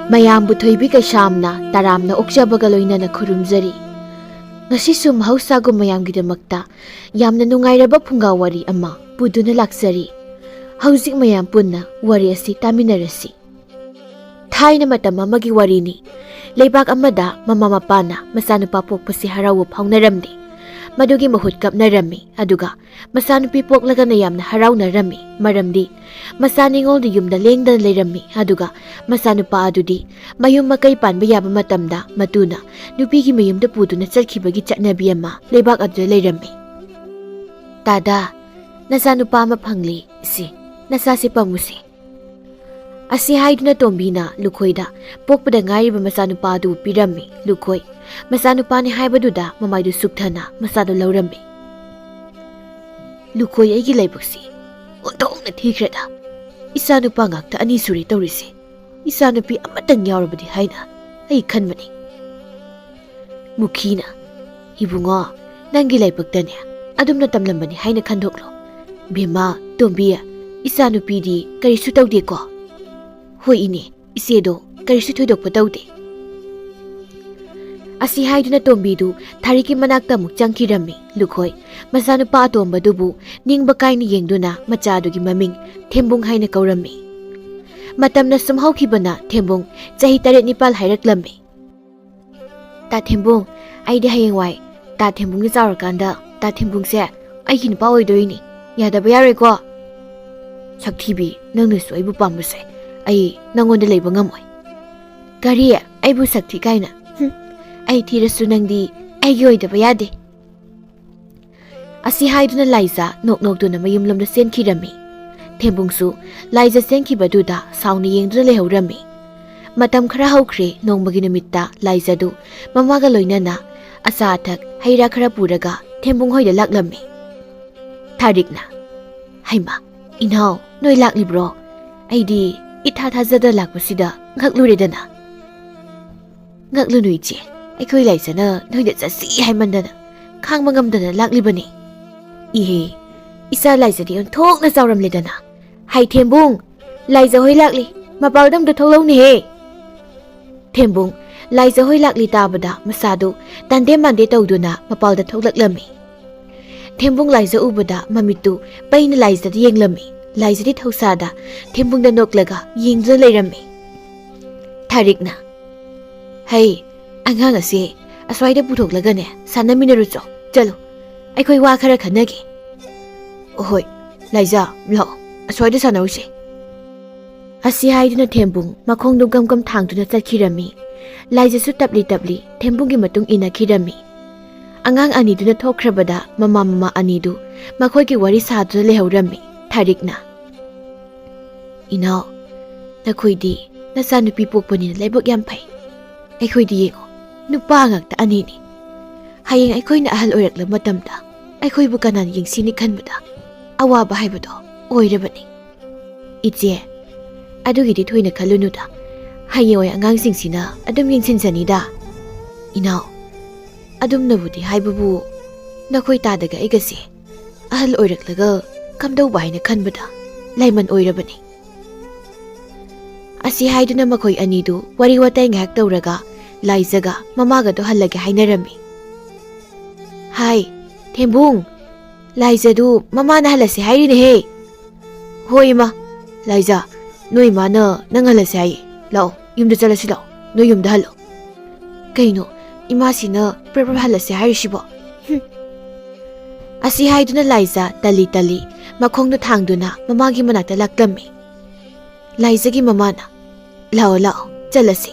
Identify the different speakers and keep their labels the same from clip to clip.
Speaker 1: ꯃꯌꯥꯝꯕꯨ ꯊꯣꯏꯕꯤ ꯀꯩꯁꯥꯝꯅ ꯇꯔꯥꯝꯅ ꯑꯣꯛꯆꯕꯒ ꯂꯣꯏꯅꯅ ꯈꯨꯔꯨꯝꯖꯔꯤ꯫ ꯉꯁꯤꯁꯨ ꯃꯍꯧꯁꯥꯒꯨꯝ ꯃꯌꯥꯝꯒꯤꯗꯃꯛꯇ ꯌꯥꯝꯅ ꯅꯨꯡꯉꯥꯏꯔꯕ ꯐꯨꯡꯒꯥ ꯋꯥꯔꯤ ꯑꯃ ꯄꯨꯗꯨꯅ ꯂꯥꯛꯆꯔꯤ꯫ ꯍꯧꯖꯤꯛ ꯃꯌꯥꯝ ꯄꯨꯟꯅ ꯋꯥꯔꯤ ꯑꯁꯤ ꯇꯥꯃꯤꯟꯅꯔꯁꯤ꯫ ꯊꯥꯏꯅ ꯃꯇꯝ ꯑꯃꯒꯤ ꯋꯥꯔꯤꯅꯤ꯫ ꯂꯩꯕꯥꯛ ꯑꯃꯗ ꯃꯃꯥ ꯃꯄꯥꯅ ꯃꯆꯥꯅꯨꯄꯥ ꯄꯣꯛꯄꯁꯤ ꯍꯔꯥꯎꯕ ꯐꯥꯎꯅꯔꯝꯗꯦ꯫ ꯃꯗꯨꯒꯤ ꯃꯍꯨꯠ ꯀꯞꯅꯔꯝꯃꯤ꯫ ꯑꯗꯨꯒ ꯃꯆꯥꯅꯨꯄꯤ ꯄꯣꯛꯂꯒꯅ ꯌꯥꯝꯅ ꯍꯔꯥꯎꯅꯔꯝꯃꯤ꯫ ꯃꯔꯝꯗꯤ ꯃꯆꯥ ꯅꯤꯉꯣꯜꯗꯨ ꯌꯨꯝꯗ ꯂꯦꯡꯗꯅ ꯂꯩꯔꯝꯃꯤ꯫ ꯑꯗꯨꯒ ꯃꯆꯥꯅꯨꯄꯥ ꯑꯗꯨꯗꯤ ꯃꯌꯨꯝ ꯃꯀꯩ ꯄꯥꯟꯕ ꯌꯥꯕ ꯃꯇꯝꯗ ꯃꯇꯨꯅ ꯅꯨꯄꯤꯒꯤ ꯃꯌꯨꯝꯗ ꯄꯨꯗꯨꯅ ꯆꯠꯈꯤꯕꯒꯤ ꯆꯠꯅꯕꯤ ꯑꯃ ꯂꯩꯕꯥꯛ ꯑꯗꯨꯗ ꯂꯩꯔꯝꯃꯤ꯫ ꯗꯥꯗꯥ, ꯅꯆꯥꯅꯨꯄꯥ ꯑꯃ ꯐꯪꯂꯤ, ꯏꯁꯤ ꯅꯆꯥꯁꯤ ꯄꯝꯃꯨꯁꯤ꯫ ꯑꯁꯤ ꯍꯥꯏꯗꯨꯅ ꯇꯣꯝꯕꯤꯅ ꯂꯨꯈꯣꯏꯗ ꯄꯣꯛꯄꯗ ꯉꯥꯏꯔꯤꯕ ꯃꯆꯥꯅꯨꯄꯥ ꯑꯗꯨ ꯄꯤꯔꯝꯃꯤ꯫ ꯂꯨꯈꯣꯏ ꯃꯆꯥꯅꯨꯄꯥꯅꯤ ꯍꯥꯏꯕꯗꯨꯗ ꯃꯃꯥꯏꯗꯨ ꯁꯨꯛꯊꯅ ꯃꯆꯥꯗꯨ ꯂꯧꯔꯝꯃꯤ꯫ ꯂꯨꯈꯣꯏ, ꯑꯩꯒꯤ ꯂꯥꯏꯕꯛꯁꯤ ꯑꯣꯟꯊꯣꯛꯅ ꯊꯤꯈ꯭ꯔꯦꯗ꯫ ꯏꯆꯥꯅꯨꯄꯥ ꯉꯥꯛꯇ ꯑꯅꯤ ꯁꯨꯔꯦ ꯇꯧꯔꯤꯁꯦ꯫ ꯏꯆꯥꯅꯨꯄꯤ ꯑꯃꯇꯪ ꯌꯥꯎꯔꯕꯗꯤ ꯍꯥꯏꯅ ꯑꯩ ꯈꯟꯕꯅꯤ꯫ ꯃꯨꯈꯤꯅ, ꯏꯕꯨꯡꯉꯣ, ꯅꯪꯒꯤ ꯂꯥꯏꯕꯛꯇꯅꯦ ꯑꯗꯨꯝꯅ ꯇꯝꯂꯝꯕꯅꯤ ꯍꯥꯏꯅ ꯈꯟꯗꯣꯛꯂꯣ꯫ ꯚꯦꯝꯃ, ꯇꯣꯝꯕꯤ, ꯏꯆꯥꯅꯨꯄꯤꯗꯤ ꯀꯔꯤꯁꯨ ꯇꯧꯗꯦꯀꯣ? ꯍꯣꯏ ꯏꯅꯦ, ꯏꯆꯦꯗꯣ ꯀꯔꯤꯁꯨ ꯊꯣꯏꯗꯣꯛꯄ ꯇꯧꯗꯦ꯫ ꯑꯁꯤ ꯍꯥꯏꯗꯨꯅ ꯇꯣꯝꯕꯤꯗꯨ ꯊꯥꯔꯤꯛꯀꯤ ꯃꯅꯥꯛꯇ ꯑꯃꯨꯛ ꯆꯪꯈꯤꯔꯝꯃꯤ꯫ ꯂꯨꯈꯣꯏ ꯃꯆꯥꯅꯨꯄꯥ ꯑꯇꯣꯝꯕꯗꯨꯕꯨ ꯅꯤꯡꯕ ꯀꯥꯏꯅ ꯌꯦꯡꯗꯨꯅ ꯃꯆꯥꯗꯨꯒꯤ ꯃꯃꯤꯡ ꯊꯦꯝꯕꯨꯡ ꯍꯥꯏꯅ ꯀꯧꯔꯝꯃꯤ꯫ ꯃꯇꯝꯅ ꯁꯨꯝ ꯍꯧꯈꯤꯕꯅ ꯊꯦꯝꯕꯨꯡ ꯆꯍꯤ 8-9 ꯍꯥꯏꯔꯛꯂꯝꯃꯤ꯫ ꯇꯥ ꯊꯦꯝꯕꯨꯡ, ꯑꯩꯗꯤ ꯍꯌꯦꯡꯋꯥꯏ ꯇꯥ ꯊꯦꯝꯕꯨꯡꯅ ꯆꯥꯎꯔꯀꯥꯟꯗ ꯇꯥ ꯊꯦꯝꯕꯨꯡꯁꯦ ꯑꯩꯒꯤ ꯅꯨꯄꯥ ꯑꯣꯏꯗꯣꯏꯅꯤ꯫ ꯌꯥꯗꯕ ꯌꯥꯔꯣꯏꯀꯣ? ꯁꯛꯊꯤꯕꯤ, ꯅꯪꯅꯁꯨ ꯑꯩꯕꯨ ꯄꯥꯝꯕꯁꯦ ꯑꯩ ꯅꯪꯉꯣꯟꯗ ꯂꯩꯕ ꯉꯝꯃꯣꯏ꯫ ꯀꯔꯤ? ꯑꯩꯕꯨ ꯁꯛꯊꯤ ꯀꯥꯏꯅ? ꯑꯩ ꯊꯤꯔꯁꯨ ꯅꯪꯗꯤ ꯑꯩꯒꯤ ꯑꯣꯏꯗꯕ ꯌꯥꯗꯦ꯫ ꯑꯁꯤ ꯍꯥꯏꯗꯨꯅ ꯂꯥꯏꯖꯥ ꯅꯣꯛ ꯅꯣꯛꯇꯨꯅ ꯃꯌꯨꯝꯂꯣꯝꯗ ꯆꯦꯟꯈꯤꯔꯝꯃꯤ꯫ ꯊꯦꯝꯕꯨꯡꯁꯨ ꯂꯥꯏꯖꯥ ꯆꯦꯟꯈꯤꯕꯗꯨꯗ ꯁꯥꯎꯅ ꯌꯦꯡꯗꯨꯅ ꯂꯩꯍꯧꯔꯝꯃꯤ꯫ ꯃꯇꯝ ꯈꯔ ꯍꯧꯈ꯭ꯔꯦ꯫ ꯅꯣꯡꯃꯒꯤ ꯅꯨꯃꯤꯠꯇ ꯂꯥꯏꯖꯥꯗꯨ ꯃꯃꯥꯒ ꯂꯣꯏꯅꯅ ꯑꯆꯥ ꯑꯊꯛ ꯍꯩ ꯔꯥ ꯈꯔ ꯄꯨꯔꯒ ꯊꯦꯝꯕꯨꯡ ꯍꯣꯏꯗ ꯂꯥꯛꯂꯝꯃꯤ꯫ ꯊꯥꯔꯤꯛꯅ, ꯍꯩꯃꯥ, ꯏꯅꯥꯎ ꯅꯣꯏ ꯂꯥꯛꯂꯤꯕ꯭ꯔꯣ? ꯑꯩꯗꯤ ꯏꯊꯥ ꯊꯥꯖꯗ ꯂꯥꯛꯄꯁꯤꯗ ꯉꯛꯂꯨꯔꯦꯗꯅ꯫ ꯉꯛꯂꯨꯅꯨ ꯏꯆꯦ, ꯑꯩꯈꯣꯏ ꯂꯥꯏꯖꯥꯅ ꯅꯣꯏꯗ ꯆꯠꯁꯤ ꯍꯥꯏꯃꯟꯗꯅ ꯈꯥꯡꯕ ꯉꯝꯗꯅ ꯂꯥꯛꯂꯤꯕꯅꯤ꯫ ꯏꯍꯦ, ꯏꯆꯥ ꯂꯥꯏꯖꯥꯗꯤ ꯑꯣꯟꯊꯣꯛꯅ ꯆꯥꯎꯔꯝꯂꯦꯗꯅ꯫ ꯍꯥꯏ ꯊꯦꯝꯕꯨꯡ, ꯂꯥꯏꯖꯥ ꯍꯣꯏ ꯂꯥꯛꯂꯤ, ꯃꯄꯥꯜꯗ ꯑꯝꯇ ꯊꯣꯛꯂꯧꯅꯦꯍꯦ꯫ ꯊꯦꯝꯕꯨꯡ ꯂꯥꯏꯖꯥ ꯍꯣꯏ ꯂꯥꯛꯂꯤ ꯇꯥꯕꯗ ꯃꯁꯥꯗꯨ ꯇꯥꯟꯗꯦ ꯃꯥꯟꯗꯦ ꯇꯧꯗꯨꯅ ꯃꯄꯥꯜꯗ ꯊꯣꯛꯂꯛꯂꯝꯃꯤ꯫ ꯊꯦꯝꯕꯨꯡ ꯂꯥꯏꯖꯥ ꯎꯕꯗ ꯃꯃꯤꯠꯇꯨ ꯄꯩꯅ ꯂꯥꯏꯖꯥꯗ ꯌꯦꯡꯂꯝꯃꯤ꯫ ꯂꯥꯏꯖꯥꯗꯤ ꯊꯧꯁꯥꯗ ꯊꯦꯝꯕꯨꯡꯗ ꯅꯣꯛꯂꯒ ꯌꯦꯡꯗꯨꯅ ꯂꯩꯔꯝꯃꯤ꯫ ꯊꯥꯔꯤꯛꯅ, ꯍꯩ, ꯑꯉꯥꯡ ꯑꯁꯤ ꯑꯁ꯭ꯋꯥꯏꯗ ꯄꯨꯊꯣꯛꯂꯒꯅꯦ ꯁꯥꯟꯅꯃꯤꯟꯅꯔꯨꯆꯣ꯫ ꯆꯠꯂꯨ, ꯑꯩꯈꯣꯏ ꯋꯥ ꯈꯔ ꯈꯟꯅꯒꯦ꯫ ꯍꯣꯏ ꯂꯥꯏꯖꯥ, ꯂꯥꯛꯑꯣ, ꯑꯁ꯭ꯋꯥꯏꯗ ꯁꯥꯟꯅꯧꯁꯦ꯫ ꯑꯁꯤ ꯍꯥꯏꯗꯨꯅ ꯊꯦꯝꯕꯨꯡ ꯃꯈꯣꯡꯗꯨ ꯒꯝ ꯒꯝ ꯊꯥꯡꯗꯨꯅ ꯆꯠꯈꯤꯔꯝꯃꯤ꯫ ꯂꯥꯏꯖꯥꯁꯨ ꯇꯞꯂꯤ ꯇꯞꯂꯤ ꯊꯦꯝꯕꯨꯡꯒꯤ ꯃꯇꯨꯡ ꯏꯟꯅꯈꯤꯔꯝꯃꯤ꯫ ꯑꯉꯥꯡ ꯑꯅꯤꯗꯨꯅ ꯊꯣꯛꯈ꯭ꯔꯕꯗ ꯃꯃꯥ ꯑꯅꯤꯗꯨ ꯃꯈꯣꯏꯒꯤ ꯋꯥꯔꯤ ꯁꯥꯗꯨꯅ ꯂꯩꯍꯧꯔꯝꯃꯤ꯫ ꯊꯥꯔꯤꯛꯅ, ꯏꯅꯥꯎ, ꯅꯈꯣꯏꯗꯤ ꯅꯆꯥꯅꯨꯄꯤ ꯄꯣꯛꯄꯅꯤꯅ ꯂꯥꯏꯕꯛ ꯌꯥꯝ ꯐꯩ꯫ ꯑꯩꯈꯣꯏꯗꯤ ꯌꯦꯡꯉꯣ, ꯅꯨꯄꯥ ꯉꯥꯛꯇ ꯑꯅꯤꯅꯤ꯫ ꯍꯌꯦꯡ ꯑꯩꯈꯣꯏꯅ ꯑꯍꯜ ꯑꯣꯏꯔꯛꯂꯕ ꯃꯇꯝꯗ ꯑꯩꯈꯣꯏꯕꯨ ꯀꯅꯥꯅ ꯌꯦꯡꯁꯤꯅꯤ ꯈꯟꯕꯗ ꯑꯋꯥꯕ ꯍꯥꯏꯕꯗꯣ ꯑꯣꯏꯔꯕꯅꯤ꯫ ꯏꯆꯦ, ꯑꯗꯨꯒꯤꯗꯤ ꯊꯣꯏꯅ ꯈꯜꯂꯨꯅꯨꯗ, ꯍꯌꯦꯡꯋꯥꯏ ꯑꯉꯥꯡꯁꯤꯡꯁꯤꯅ ꯑꯗꯨꯝ ꯌꯦꯡꯁꯤꯟꯖꯅꯤꯗ꯫ ꯏꯅꯥꯎ, ꯑꯗꯨꯝꯅꯕꯨꯗꯤ ꯍꯥꯏꯕꯕꯨ ꯅꯈꯣꯏ ꯇꯥꯗꯒ ꯑꯩꯒꯁꯦ ꯑꯍꯜ ꯑꯣꯏꯔꯛꯂꯒ ꯀꯝꯗꯧꯕ ꯍꯥꯏꯅ ꯈꯟꯕꯗ ꯂꯥꯏꯃꯟ ꯑꯣꯏꯔꯕꯅꯤ꯫ ꯑꯁꯤ ꯍꯥꯏꯗꯨꯅ ꯃꯈꯣꯏ ꯑꯅꯤꯗꯨ ꯋꯥꯔꯤ ꯋꯥꯇꯥꯏ ꯉꯥꯏꯍꯥꯛ ꯇꯧꯔꯒ ꯂꯥꯏꯖꯥꯒ ꯃꯃꯥꯒꯗꯣ ꯍꯜꯂꯒꯦ ꯍꯥꯏꯅꯔꯝꯃꯤ꯫ ꯍꯥꯏ ꯊꯦꯝꯕꯨꯡ, ꯂꯥꯏꯖꯥꯗꯨ ꯃꯃꯥꯅ ꯍꯜꯂꯁꯦ ꯍꯥꯏꯔꯤꯅꯦꯍꯦ꯫ ꯍꯣꯏ ꯏꯃꯥ, ꯂꯥꯏꯖꯥ, ꯅꯣꯏ ꯏꯃꯥꯅ ꯅꯪ ꯍꯜꯂꯁꯦ ꯍꯥꯏꯌꯦ꯫ ꯂꯥꯛꯑꯣ, ꯌꯨꯝꯗ ꯆꯠꯂꯁꯤ ꯂꯥꯛꯑꯣ, ꯅꯣꯏ ꯌꯨꯝꯗ ꯍꯜꯂꯣ꯫ ꯀꯩꯅꯣ ꯏꯃꯥꯁꯤꯅ ꯄ꯭ꯔꯞ ꯍꯜꯂꯁꯦ ꯍꯥꯏꯔꯤꯁꯤꯕꯣ? ꯑꯁꯤ ꯍꯥꯏꯗꯨꯅ ꯂꯥꯏꯖꯥ ꯇꯜꯂꯤ ꯇꯜꯂꯤ ꯃꯈꯣꯡꯗꯨ ꯊꯥꯡꯗꯨꯅ ꯃꯃꯥꯒꯤ ꯃꯅꯥꯛꯇ ꯂꯥꯛꯂꯝꯃꯤ꯫ ꯂꯥꯏꯖꯥꯒꯤ ꯃꯃꯥꯅ, ꯂꯥꯛꯑꯣ ꯂꯥꯛꯑꯣ, ꯆꯠꯂꯁꯤ꯫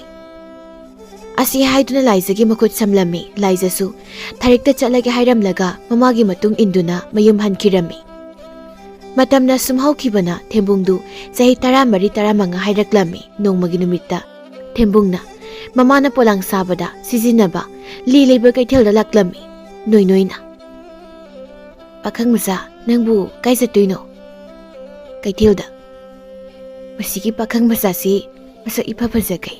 Speaker 1: ꯑꯁꯤ ꯍꯥꯏꯗꯨꯅ ꯂꯥꯏꯖꯥꯒꯤꯃꯈꯨꯠ ꯁꯝꯂꯝꯃꯤ꯫ ꯂꯥꯏꯖꯥꯁꯨ ꯊꯥꯔꯤꯛꯇ ꯆꯠꯂꯒꯦ ꯍꯥꯏꯔꯝꯂꯒ ꯃꯃꯥꯒꯤ ꯃꯇꯨꯡ ꯏꯟꯗꯨꯅ ꯃꯌꯨꯝ ꯍꯟꯈꯤꯔꯝꯃꯤ꯫ ꯃꯇꯝꯅ ꯁꯨꯝ ꯍꯧꯈꯤꯕꯅ ꯊꯦꯝꯕꯨꯡꯗꯨ ꯆꯍꯤ 14-15 ꯍꯥꯏꯔꯛꯂꯝꯃꯤ꯫ ꯅꯣꯡꯃꯒꯤ ꯅꯨꯃꯤꯠꯇ ꯊꯦꯝꯕꯨꯡꯅ ꯃꯃꯥꯅ ꯄꯣꯂꯥꯡ ꯁꯥꯕꯗ ꯁꯤꯖꯤꯟꯅꯕ ꯂꯤ ꯂꯩꯕ ꯀꯩꯊꯦꯜꯗ ꯂꯥꯛꯂꯝꯃꯤ꯫ ꯅꯣꯏꯅ, ꯄꯥꯈꯪ ꯃꯆꯥ, ꯅꯪꯕꯨ ꯀꯥꯏ ꯆꯠꯇꯣꯏꯅꯣ? ꯀꯩꯊꯦꯜꯗ꯫ ꯃꯁꯤꯒꯤ ꯄꯥꯈꯪ ꯃꯆꯥꯁꯤ ꯃꯁꯛ ꯏꯐ ꯐꯖꯈꯩ,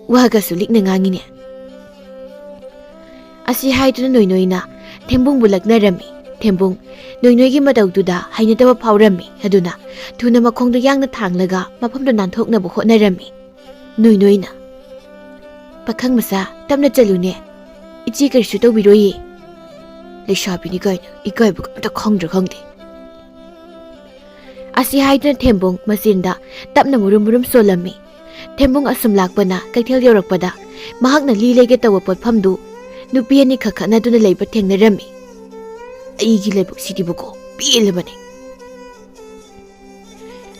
Speaker 1: ꯋꯥꯒꯁꯨ ꯂꯤꯛꯅ ꯉꯥꯡꯉꯤꯅꯦ꯫ ꯑꯁꯤ ꯍꯥꯏꯗꯨꯅ ꯅꯣꯏꯅ ꯊꯦꯝꯕꯨꯡꯕꯨ ꯂꯛꯅꯔꯝꯃꯤ꯫ ꯊꯦꯝꯕꯨꯡ ꯅꯣꯏꯒꯤ ꯃꯇꯧꯗꯨꯗ ꯍꯩꯅꯗꯕ ꯐꯥꯎꯔꯝꯃꯤ꯫ ꯑꯗꯨꯅ ꯊꯨꯅ ꯃꯈꯣꯡꯗꯨ ꯌꯥꯡꯅ ꯊꯥꯡꯂꯒ ꯃꯐꯝꯗꯨ ꯅꯥꯟꯊꯣꯛꯅꯕ ꯍꯣꯠꯅꯔꯝꯃꯤ꯫ ꯅꯣꯏꯅ, Pakhang masa tamna chalune. Ichi karisu tawbiroyi. Leishabini kaina ikaibu kamta khangdra khangde. Asi haidna thembung masinda tapna murum solami. Thembung asum lakpana kaithel yorakpada mahakna lilege tawa potphamdu nupi ani khakhana duna leiba thengnerami. Aigi leibuk sidibuko pilabani.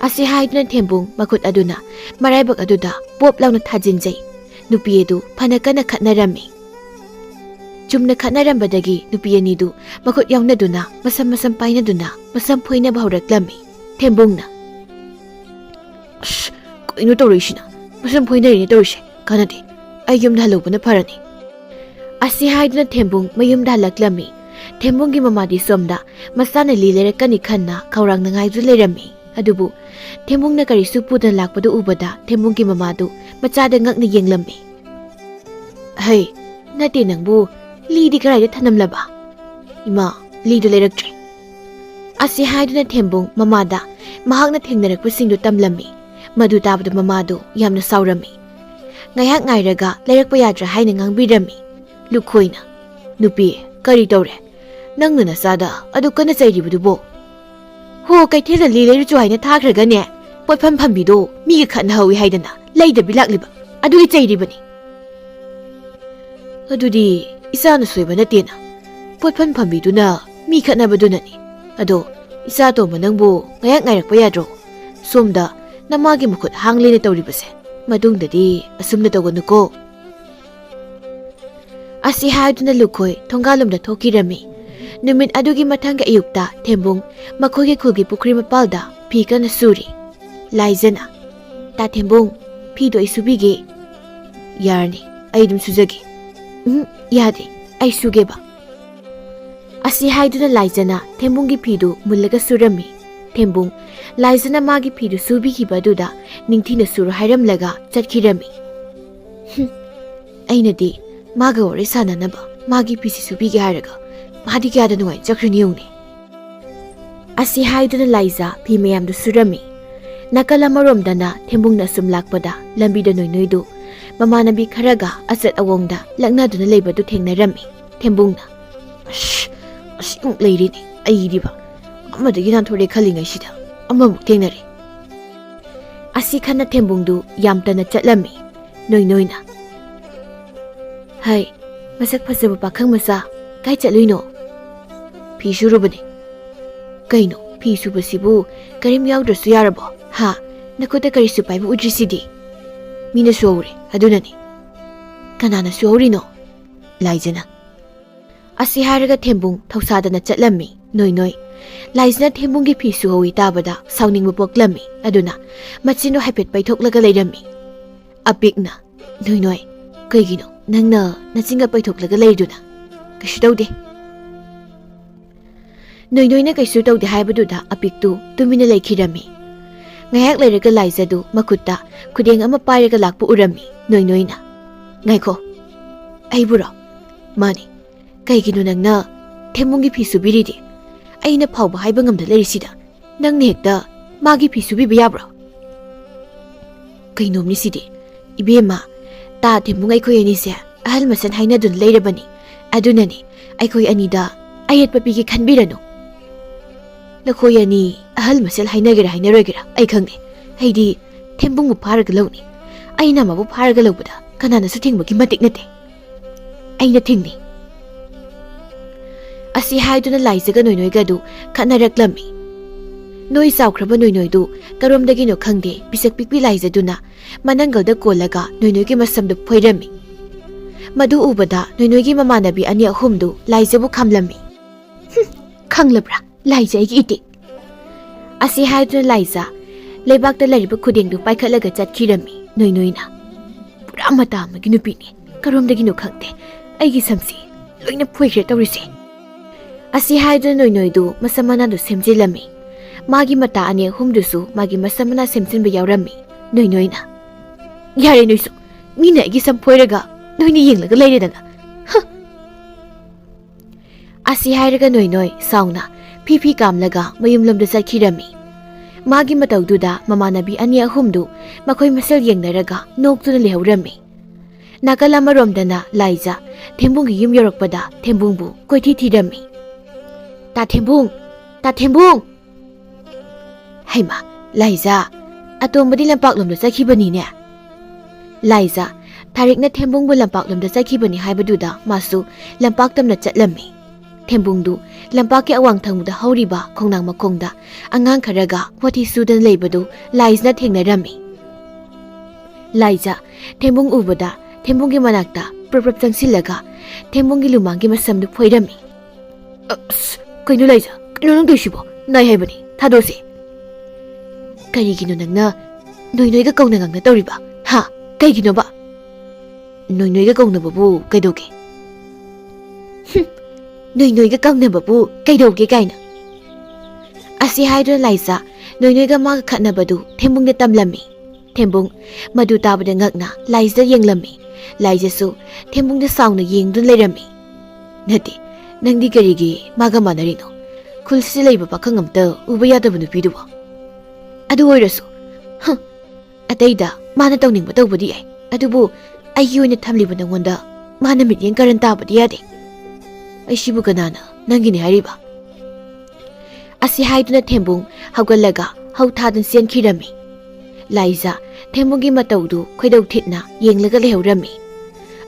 Speaker 1: Asi haidna thembung makut aduna maraibak aduda pop launa thajinjai. Nupi edu phanakana khatnarami. Chumna khatnarambadagi nupi anidu makut yawnaduna masam painaduna masam phoina bhauraklammi. Thembungna. Koino tawrishina. Masam phoinari tawrishe. Kanadi. Ai yumda halubana pharani. Asi haidna thembung mayumda halaklammi. Thembungi mamadi somda masana lilerakani khanna kaurangna ngaidu lerami. Adubu thembungna karisu pudan lakpadu ubada thembungi mamadu machada ngakna yenglammi. Hey, nate nangbu lidi karaida thanamlaba. Ima, lidu leraktre. Asi haiduna thembung mamada mahakna thengnarakpasindu tamlami. Madu tabadu mamadu yamna saurami. Ngayak ngairaga lerakpa yadra haina ngangbirami. Lukhoina. Nupi, kari tawre. Nangna nasada adu kana chairibudubo. Ho kaithela lileiru haina thakragane. Potpham phambido miga khatna hawi haidana leida bilakliba. Adugi chairibani. Adudi isana soiba natena. Potpham phambiduna mi khatnabadunani. Ado isa to manangbu ngayak ngairakpa yadro. Somda namagi mukut hanglene tawribase. Madungdadi asumna tawganuko. Asi haiduna lukhoi thongalumda thokirami. Numit adugi mathanga ayukta thembung makhoge khugi pukri mapalda phi kana suri. Laizana. Ta thembung phi do isubige. Yarni aidum sujagi. Yade ai sugeba. Asi haiduna laizana thembungi phidu mullaga surami. Thembung laizana magi phidu subi baduda ningthina suru hairamlaga chatkirami. Ainadi maga ore sananaba magi pisi subige haraga madi kyada nuai chakrini yongni. Asi haiduna laiza phi mayamdu surami. Nakala maromdana thembungna sum lakpada lambida noidu mamanabi kharaga asat awongda laknaduna leibadu thengnarami. Thembungna Asing leirini aidiba amadagi nanthore khalingai sida amamuk thengnari. Asi khana thembungdu yamtana chatlami noina. Hai masak phasaba pakhang masa kai chatluino. Phi surubani. Kaino phi subasibu karim yawdrasu yarabo. Ha nakota karisu paibu udrisidi. Mina suore adunani. Kanana suorino. Laizana. Asi haraga thembung thausadana chatlami noi. Laizna thembungi phi suhowi tabada sauningbu poklami aduna machino haipet paithoklaga leirami. Apikna noi kaigino nangna nachinga paithoklaga leiduna. Kaishu tawde. Noi na kaisu tawde haibaduda apiktu tumina leikhirami. Ngayak leiraga laizadu makutta khudeng ama pairaga lakpu urami noina. Ngaiko. Aiburo. Mani. Kaigino nangna thembungi phi subiridi. Aina phawba haiba ngamda leirisida. Nangna hekta magi phi subiba yabro. Kainomni sidi. Ibema ta thembung aikhoi anise ahal masan hainadun leirabani. Adunani aikhoi anida ayat papigi khanbirano. Lakhoi ani ahal masal hainagera hainaroigera ai khangni. Haidi thembungu pharaga lawni. Aina mabu pharaga lawbada kanana su thingbagi matik nate. Aina thingni. Asi haiduna laizaga noidu khatnaraklami. Noi saukraba noidu karomdagino khangde pisak pikpi laizaduna manangalda kolaga noinoigi masamdu phoirami. Madu ubada noinoigi mamanabi ani ahumdu laizabu khamlami. Khanglabra laiza igi iti. Asi haiduna laiza leibakta lariba khudengdu paikhatlaga chatkirami noina. Pura mata amagi nupini karomdagino khangde aigi samsi loina phoikre tawrisi. Asi haiduna noidu masamanadu semjilami. Magi mata ani humdusu magi masamana semsinba yawrami noina. Yare noisu mina igi samphoiraga noini yenglaga leiredana. Asi hairaga noi sauna phi kamlaga mayumlamda chakhirami. Magi matawduda mamanabi ani ahumdu makhoi masal yengnaraga noktuna lehawrami. Nakal amaromdana Laiza Thembunggi yum yorakpada Thembungbu koithi thirami. Ta Thembung, Ta Thembung. Haima, Laiza, atombadi lampaklomda chakhibani ne. Laiza, Tharikna Thembungbu lampaklomda chakhibani haibaduda masu lampaktamna chatlammi. Thembungdu lampakki awang thangmuda hauriba khongnang makhongda angang kharaga wathi sudan leibadu Laizna thengnarami. Laiza, Thembung ubada Thembunggi manakta prap changsilaga Thembunggi lumangi masamdu phoirami. Kaino Laiza, kaino nang doisibo nai haibani thadose. Karigino nangna noiga kauna ngangna tawriba ha kaigino ba noiga kauna babu kaidoge noiga kauna babu kaidoge kaina asi haidra Laiza noiga ma khatna badu Thembung de tamlami. Thembung madu tabada ngakna Laiza yenglami. Laiza su Thembung de sauna yengdun leirami. Nati nangdi karigi maga manarino khulsi leiba pakhangamta uba yadaba nupidubo adu oirasu ataida mana tawning batawbadi ai adubu ai yoina thamliba nangonda mana mityeng karan tabadi yade ai sibu kanana nangini hariba asi haiduna Thembung hawgalaga hawthadan senkhirami. Laiza Thembunggi matawdu khoidau thitna yenglaga lehorami.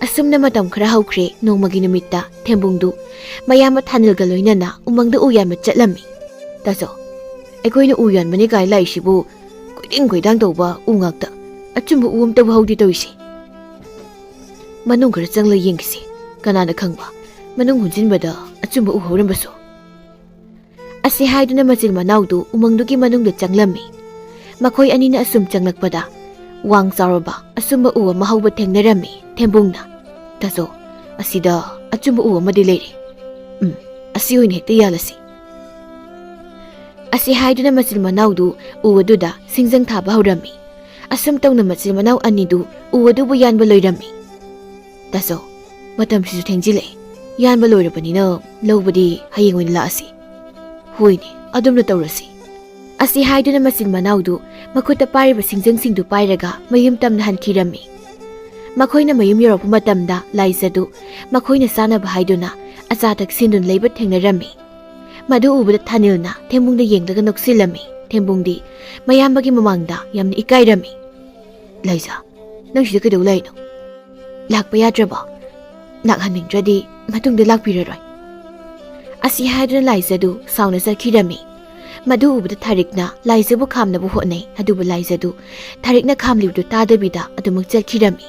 Speaker 1: Asumna matam khara hawkhre nongmagi numitta Thembungdu mayama thanilga loinana umangda uyama chatlami. Taso aikoina uyan mani kai laisibu koiding koidang tawba ungakta achumbu uum taw hawdi tawisi. Manung khara changla yengsi kanana khangba manung hunjinbada achumbu u horambaso. Asi haiduna machil manawdu umangdugi manungda changlami. Makhoi anina asum changlakpada wang charaba asumba u ama hawba thengnarami Thembungna. Taso asida achumba u ama dileire. Asi oine hekta yalasi. Asi haiduna machil manawdu uwaduda singjang thaba hawrami. Asum tawna machil manaw anidu uwadubu yanba loirami. Taso matam sisu thengjile yanba loirabanina lawbadi hayeng oina laasi. Hoine adumna tawrasi. Asi haiduna machil manawdu makhuta pariba singjang-singdu pairaga mayum tamna hankirami. Makhoina mayum yorokpa matamda Laizadu makhoina sanaba haiduna achatak sindun leiba thengnarami. Madu ubada thanilna Thembungda yenglaga noksilami. Thembungdi mayambagi mamangda yamna ikairami. Laiza, nang sida kaidau laino? Lakpa yadraba? Lakhaningdradi matungda lakpiraroi. Asi haiduna Laizadu sauna chakhirami. Madu ubada Tharikna Laizabu khamnabu hotnai adubu Laizadu Tharikna khamlibdu tadabida adumak chalkhirami.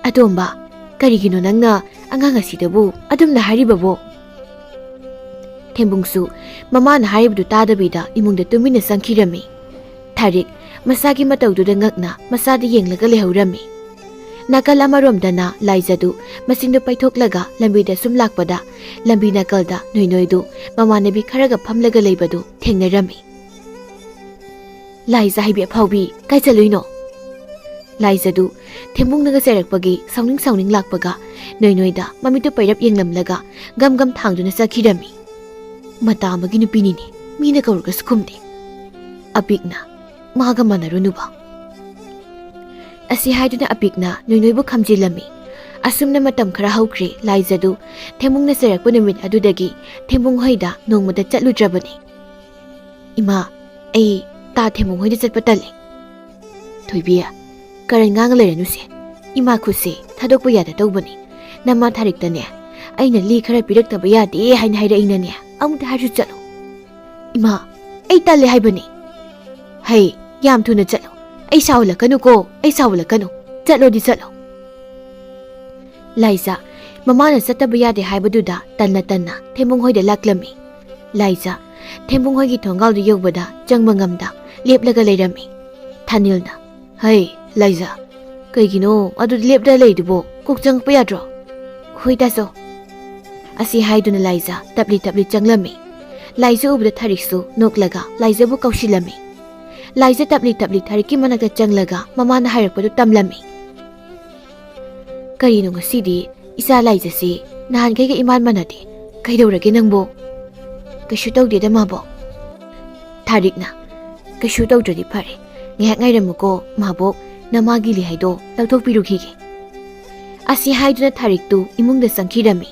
Speaker 1: Adomba karigino nangna angang asidabu adumna haribabo. Thembungsu mamana haribdu tadabida imungda tumina sangkhirami. Tharik masagi matawduda ngakna masada yenglaga lehorami. Nakal amaromdana Laizadu masingdu paithoklaga lambida sum lakpada lambi nakalda noidu mamanabi kharaga phamlaga leibadu thengnarami. Laiza haibi phaubi kai chaluino? Laizadu Thembungnaga serakpagi sauning lakpaga noida mamitu pairap yenglamlaga gam thangduna chakhirami. Mata amagi nupinini mina kaurga skhumde. Apikna maga manarunuba. Asi haiduna apikna noibu khamjilami. Asumna matam khara hawkhre Laizadu Thembungna serakpa numit adudagi Thembung hoida nongmada chatludrabani. Ima ai ta Thembung hoida chatpa tale. Thoibiya karan ngang leranuse ima khuse thadokpa yada tawbani. Nama Thariktane aina li khara piraktaba yade haina hairainane amta haru chalo. Ima ai tale haibani. Hai yam thuna chalo. Ai sawlakanu ko ai sawlakanu chalo di chalo. Laiza mamana sataba yade haibaduda tanna Thembung hoida laklami. Laiza Thembung hoigi thongaldu yobada changba ngamda leplaga leirami. Thanilna hai Laiza kaigino adu lepda leidubo kok changpa yadro. Hoida so asi haiduna Laiza tapli changlami. Laiza ubda Thariksu noklaga Laiza bu kaushilami. Laiza tapli Tharikki manakta changlaga mamana hairakpadu tamlami. Karino ngasidi isa Laiza si nahan kaiga iman manade kaidawrage nangbo kaishu tawdeda mabo. Tharikna kaishu tawdradi phare ngihak ngairamuko mabok namagi li haido lawthokpirukhige. ꯑꯁꯤ ꯍꯥꯏꯗꯨꯅ ꯊꯥꯔꯤꯛꯇꯨ ꯏꯃꯨꯡꯗ ꯆꯪꯈꯤꯔꯝꯃꯤ꯫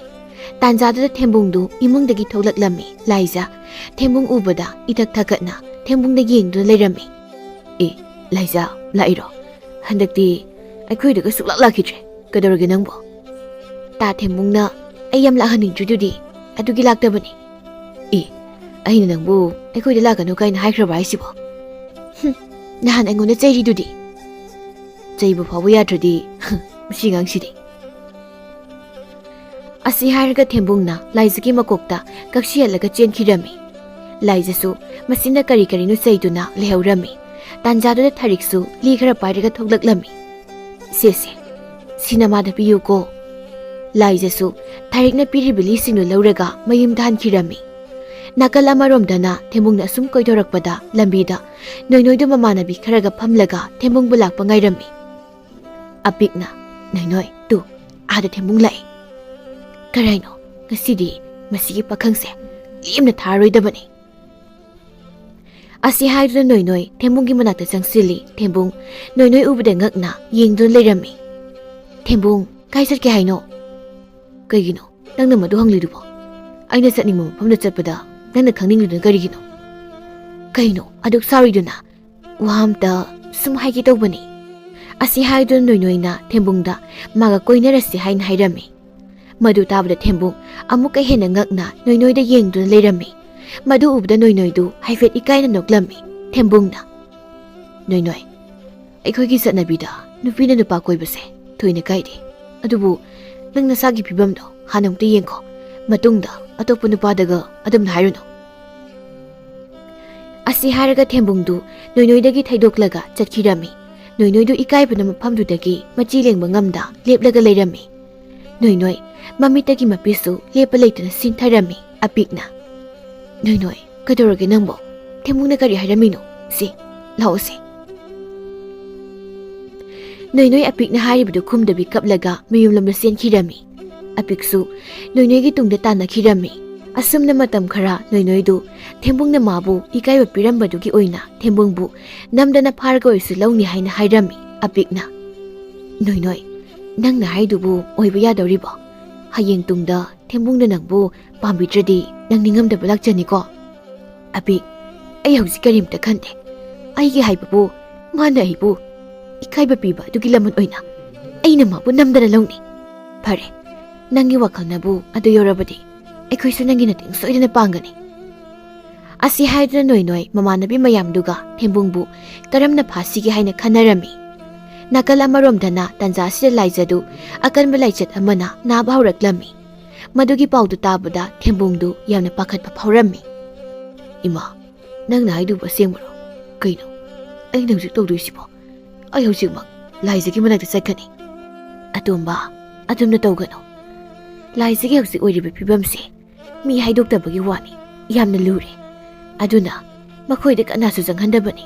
Speaker 1: ꯇꯥꯟꯖꯥꯗꯨꯗ ꯊꯦꯝꯕꯨꯡꯗꯨ ꯏꯃꯨꯡꯗꯒꯤ ꯊꯣꯛꯂꯛꯂꯝꯃꯤ꯫ ꯂꯥꯏꯖ ꯊꯦꯝꯕꯨꯡ ꯎꯕꯗ ꯏꯊꯛ ꯊꯀꯠꯅ ꯊꯦꯝꯕꯨꯡꯗ ꯌꯦꯡꯗꯨꯅ ꯂꯩꯔꯝꯃꯤ꯫ "ꯑꯦ ꯂꯥꯏꯖ ꯂꯥꯛꯏꯔꯣ? ꯍꯟꯗꯛꯇꯤ ꯑꯩꯈꯣꯏꯗꯒ ꯁꯨꯛꯂꯥꯛ ꯂꯥꯛꯈꯤꯗ꯭ꯔꯦ, ꯀꯩꯗꯧꯔꯒꯦ ꯅꯪꯕꯣ?" ꯇꯥ ꯊꯦꯝꯕꯨꯡꯅ "ꯑꯩ ꯌꯥꯝ ꯂꯥꯛꯍꯟꯅꯤꯡꯗ꯭ꯔꯤꯗꯨꯗꯤ, ꯑꯗꯨꯒꯤ ꯂꯥꯛꯇꯕꯅꯤ." "ꯑꯦ ꯑꯩꯅ ꯅꯪꯕꯨ ꯑꯩꯈꯣꯏꯗ ꯂꯥꯛꯀꯅꯨ ꯀꯥꯏꯅ ꯍꯥꯏꯈ꯭ꯔꯕ ꯍꯥꯏꯁꯤꯕꯣ?" "ꯅꯍꯥꯟ ꯑꯩꯉꯣꯟꯗ ꯆꯩꯔꯤꯗꯨꯗꯤ." "ꯆꯩꯕ ꯐꯥꯎꯕ ꯌꯥꯗ꯭ꯔꯗꯤ ꯃꯁꯤ ꯉꯥꯡꯁꯤꯗꯤ." ꯑꯁꯤ ꯍꯥꯏꯔꯒ ꯊꯦꯝꯕꯨꯡꯅ ꯂꯥꯏꯖꯒꯤ ꯃꯀꯣꯛꯇ ꯀꯛꯁꯤꯍꯠꯂꯒ ꯆꯦꯟꯈꯤꯔꯝꯃꯤ꯫ ꯂꯥꯏꯖꯁꯨ ꯃꯁꯤꯅ ꯀꯔꯤ ꯀꯔꯤꯅꯣ ꯆꯩꯗꯨꯅ ꯂꯩꯍꯧꯔꯝꯃꯤ꯫ ꯇꯥꯟꯖꯥꯗꯨꯗ ꯊꯥꯔꯤꯛꯁꯨ ꯂꯤ ꯈꯔ ꯄꯥꯏꯔꯒ ꯊꯣꯛꯂꯛꯂꯝꯃꯤ꯫ "ꯁꯦꯁꯦ ꯁꯤꯅ ꯃꯥꯗ ꯄꯤꯌꯨꯀꯣ." ꯂꯥꯏꯖꯁꯨ ꯊꯥꯔꯤꯛꯅ ꯄꯤꯔꯤꯕ ꯂꯤꯁꯤꯡꯗꯨ ꯂꯧꯔꯒ ꯃꯌꯨꯝꯗ ꯍꯟꯈꯤꯔꯝꯃꯤ꯫ ꯅꯥꯀꯜ ꯑꯃꯔꯣꯝꯗꯅ ꯊꯦꯝꯕꯨꯡꯅ ꯑꯁꯨꯝ ꯀꯣꯏꯊꯣꯔꯛꯄꯗ ꯂꯝꯕꯤꯗ ꯅꯣꯏꯅꯣꯏꯗꯨ ꯃꯃꯥꯟꯅꯕꯤ ꯈꯔꯒ ꯐꯝꯂꯒ ꯊꯦꯝꯕꯨꯡꯕꯨ ꯂꯥꯛꯄ ꯉꯥꯏꯔꯝꯃꯤ꯫ ꯑꯄꯤꯛꯅ "ꯅꯣꯏꯅꯣꯏ ꯇꯨ ꯑꯥꯗ ꯊꯦꯝꯕꯨꯡ ꯂꯥꯛꯏ." "ꯀꯔꯥꯏꯅꯣ? ꯉꯁꯤꯗꯤ ꯃꯁꯤꯒꯤ ꯄꯥꯈꯪꯁꯦ ꯂꯦꯝꯅ ꯊꯥꯔꯔꯣꯏꯗꯕꯅꯤ." ꯑꯁꯤ ꯍꯥꯏꯗꯨꯅ ꯅꯣꯏꯅꯣꯏ ꯊꯦꯝꯕꯨꯡꯒꯤ ꯃꯅꯥꯛꯇ ꯆꯪꯁꯤꯜꯂꯤ꯫ ꯊꯦꯝꯕꯨꯡ ꯅꯣꯏꯅꯣꯏ ꯎꯕꯗ ꯉꯛꯅ ꯌꯦꯡꯗꯨꯅ ꯂꯩꯔꯝꯃꯤ꯫ "ꯊꯦꯝꯕꯨꯡ ꯀꯥꯏ ꯆꯠꯀꯦ ꯍꯥꯏꯅꯣ?" "ꯀꯩꯒꯤꯅꯣ ꯅꯪꯅ ꯃꯗꯨ ꯍꯪꯂꯤꯗꯨꯕꯣ? ꯑꯩꯅ ꯆꯠꯅꯤꯡꯕ ꯃꯐꯝꯗ ꯆꯠꯄꯗ ꯅꯪꯅ ꯈꯪꯅꯤꯡꯂꯤꯗꯨꯅ ꯀꯔꯤꯒꯤꯅꯣ?" "ꯀꯩꯅꯣ ꯑꯗꯨꯛ ꯁꯥꯎꯔꯤꯗꯨꯅ? ꯋꯥ ꯑꯝꯇ ꯁꯨꯝ ꯍꯥꯏꯒꯦ ꯇꯧꯕꯅꯤ." ꯑꯁꯤ ꯍꯥꯏꯗꯨꯅ ꯅꯣꯏꯅꯣꯏꯅ ꯊꯦꯝꯕꯨꯡꯗ ꯃꯥꯒ ꯀꯣꯏꯅꯔꯁꯤ ꯍꯥꯏꯅ ꯍꯥꯏꯔꯝꯃꯤ꯫ ꯃꯗꯨ ꯇꯥꯕꯗ ꯊꯦꯝꯕꯨꯡ ꯑꯃꯨꯛꯀ ꯍꯦꯟꯅ ꯉꯛꯅ ꯅꯣꯏꯅꯣꯏꯗ ꯌꯦꯡꯗꯨꯅ ꯂꯩꯔꯝꯃꯤ꯫ ꯃꯗꯨ ꯎꯕꯗ ꯅꯣꯏꯅꯣꯏꯗꯨ ꯍꯥꯏꯐꯦꯠ ꯏꯀꯥꯏꯅ ꯅꯣꯛꯂꯝꯃꯤ꯫ ꯊꯦꯝꯕꯨꯡꯅ "ꯅꯣꯏꯅꯣꯏ, ꯑꯩꯈꯣꯏꯒꯤ ꯆꯠꯅꯕꯤꯗ ꯅꯨꯄꯤꯅ ꯅꯨꯄꯥ ꯀꯣꯏꯕꯁꯦ ꯊꯣꯏꯅ ꯀꯥꯏꯗꯦ. ꯑꯗꯨꯕꯨ ꯅꯪ ꯅꯁꯥꯒꯤ ꯐꯤꯕꯝꯗꯣ ꯍꯥꯟꯅ ꯑꯃꯨꯛꯇ ꯌꯦꯡꯈꯣ. ꯃꯇꯨꯡꯗ ꯑꯇꯣꯞꯄ ꯅꯨꯄꯥꯗꯒ ꯑꯗꯨꯝꯅ ꯍꯥꯏꯔꯨꯅꯨ." ꯑꯁꯤ ꯍꯥꯏꯔꯒ ꯊꯦꯝꯕꯨꯡꯗꯨ ꯅꯣꯏꯅꯣꯏꯗꯒꯤ ꯊꯩꯗꯣꯛꯂꯒ ꯆꯠꯈꯤꯔꯝꯃꯤ꯫ ꯅꯣꯏꯅꯣꯏꯗꯨ ꯏꯀꯥꯏꯕꯅ ꯃꯐꯝꯗꯨꯗꯒꯤ ꯃꯆꯤ ꯂꯦꯡꯕ ꯉꯝꯗ ꯂꯦꯞꯂꯒ ꯂꯩꯔꯝꯃꯤ꯫ ꯅꯣꯏꯅꯣꯏ ꯃꯃꯤꯠꯇꯒꯤ ꯃꯄꯤꯁꯨ ꯂꯦꯞꯄ ꯂꯩꯇꯅ ꯁꯤꯡꯊꯔꯝꯃꯤ꯫ ꯑꯄꯤꯛꯅ "ꯅꯣꯏꯅꯣꯏ ꯀꯩꯗꯧꯔꯒꯦ ꯅꯪꯕꯣ? ꯊꯦꯝꯕꯨꯡꯅ ꯀꯔꯤ ꯍꯥꯏꯔꯝꯃꯤꯅꯣ? ꯁꯤ ꯂꯥꯛꯑꯣꯁꯦ." ꯅꯣꯏꯅꯣꯏ ꯑꯄꯤꯛꯅ ꯍꯥꯏꯔꯤꯕꯗꯨ ꯈꯨꯝꯗꯕꯤ ꯀꯞꯂꯒ ꯃꯌꯨꯝꯂꯣꯝꯗ ꯆꯦꯟꯈꯤꯔꯝꯃꯤ꯫ ꯑꯄꯤꯛꯁꯨ ꯅꯣꯏꯅꯣꯏꯒꯤ ꯇꯨꯡꯗ ꯇꯥꯟꯅꯈꯤꯔꯝꯃꯤ꯫ ꯑꯁꯨꯝꯅ ꯃꯇꯝ ꯈꯔ ꯅꯣꯏꯅꯣꯏꯗꯨ ꯊꯦꯝꯕꯨꯡꯅ ꯃꯥꯕꯨ ꯏꯀꯥꯏꯕ ꯄꯤꯔꯝꯕꯗꯨꯒꯤ ꯑꯣꯏꯅ ꯊꯦꯝꯕꯨꯡꯕꯨ ꯅꯝꯗꯅ ꯐꯥꯔꯒ ꯑꯣꯏꯔꯁꯨ ꯂꯧꯅꯤ ꯍꯥꯏꯅ ꯍꯥꯏꯔꯝꯃꯤ꯫ ꯑꯄꯤꯛꯅ "ꯅꯣꯏꯅꯣꯏ ꯅꯪꯅ ꯍꯥꯏꯗꯨꯕꯨ ꯑꯣꯏꯕ ꯌꯥꯗꯧꯔꯤꯕꯣ? ꯍꯌꯦꯡ ꯇꯨꯡꯗ ꯊꯦꯝꯕꯨꯡꯅ ꯅꯪꯕꯨ ꯄꯥꯝꯕꯤꯗ꯭ꯔꯗꯤ ꯅꯪ ꯅꯤꯡꯉꯝꯗꯕ ꯂꯥꯛꯆꯅꯤꯀꯣ." "ꯑꯄꯤꯛ ꯑꯩ ꯍꯧꯖꯤꯛ ꯀꯔꯤꯝꯇ ꯈꯟꯗꯦ. ꯑꯩꯒꯤ ꯍꯥꯏꯕꯕꯨ ꯃꯥꯅ ꯑꯩꯕꯨ ꯏꯀꯥꯏꯕ ꯄꯤꯕ ꯑꯗꯨꯒꯤ ꯂꯃꯟ ꯑꯣꯏꯅ ꯑꯩꯅ ꯃꯥꯕꯨ ꯅꯝꯗꯅ ꯂꯧꯅꯤ. ꯐꯔꯦ, ꯅꯪꯒꯤ ꯋꯥꯈꯜꯅꯕꯨ ꯑꯗꯨ ꯌꯧꯔꯕꯗꯤ ꯑꯩꯈꯣꯏꯁꯨ ꯅꯪꯒꯤ ꯃꯇꯦꯡ ꯁꯣꯏꯗꯅ ꯄꯥꯡꯒꯅꯤ." ꯑꯁꯤ ꯍꯥꯏꯗꯨꯅ ꯅꯣꯏꯅꯣꯏ ꯃꯃꯥꯟꯅꯕꯤ ꯃꯌꯥꯝꯗꯨꯒ ꯊꯦꯝꯕꯨꯡꯕꯨ ꯀꯔꯝꯅ ꯐꯥꯁꯤꯒꯦ ꯍꯥꯏꯅ ꯈꯟꯅꯔꯝꯃꯤ꯫ ꯅꯥꯀꯜ ꯑꯃꯔꯣꯝꯗꯅ ꯇꯥꯟꯖꯥ ꯑꯁꯤꯗ ꯂꯥꯏꯖꯗꯨ ꯑꯀꯟꯕ ꯂꯥꯏꯆꯠ ꯑꯃꯅ ꯅꯥꯕ ꯍꯧꯔꯛꯂꯝꯃꯤ꯫ ꯃꯗꯨꯒꯤ ꯄꯥꯎꯗꯨ ꯇꯥꯕꯗ ꯊꯦꯝꯕꯨꯡꯗꯨ ꯌꯥꯝꯅ ꯄꯥꯈꯠꯄ ꯐꯥꯎꯔꯝꯃꯤ꯫ "ꯏꯃꯥ, ꯅꯪꯅ ꯍꯥꯏꯗꯨꯕꯨ ꯑꯁꯦꯡꯕꯔꯣ? ꯀꯩꯅꯣ ꯑꯩꯅ ꯍꯧꯖꯤꯛ ꯇꯧꯗꯣꯏꯁꯤꯕꯣ? ꯑꯩ ꯍꯧꯖꯤꯛꯃꯛ ꯂꯥꯏꯖꯒꯤ ꯃꯅꯥꯛꯇ ꯆꯠꯀꯅꯤ." "ꯑꯇꯣꯝꯕ ꯑꯗꯨꯝꯅ ꯇꯧꯒꯅꯨ. ꯂꯥꯏꯖꯒꯤ ꯍꯧꯖꯤꯛ ꯑꯣꯏꯔꯤꯕ ꯐꯤꯕꯝꯁꯦ ꯃꯤ ꯍꯥꯏꯗꯣꯛꯇꯕꯒꯤ ꯋꯥꯅꯤ. ꯌꯥꯝꯅ ꯂꯨꯔꯦ. ꯑꯗꯨꯅ ꯃꯈꯣꯏꯗ ꯀꯅꯥꯁꯨ ꯆꯪꯍꯟꯗꯕꯅꯤ.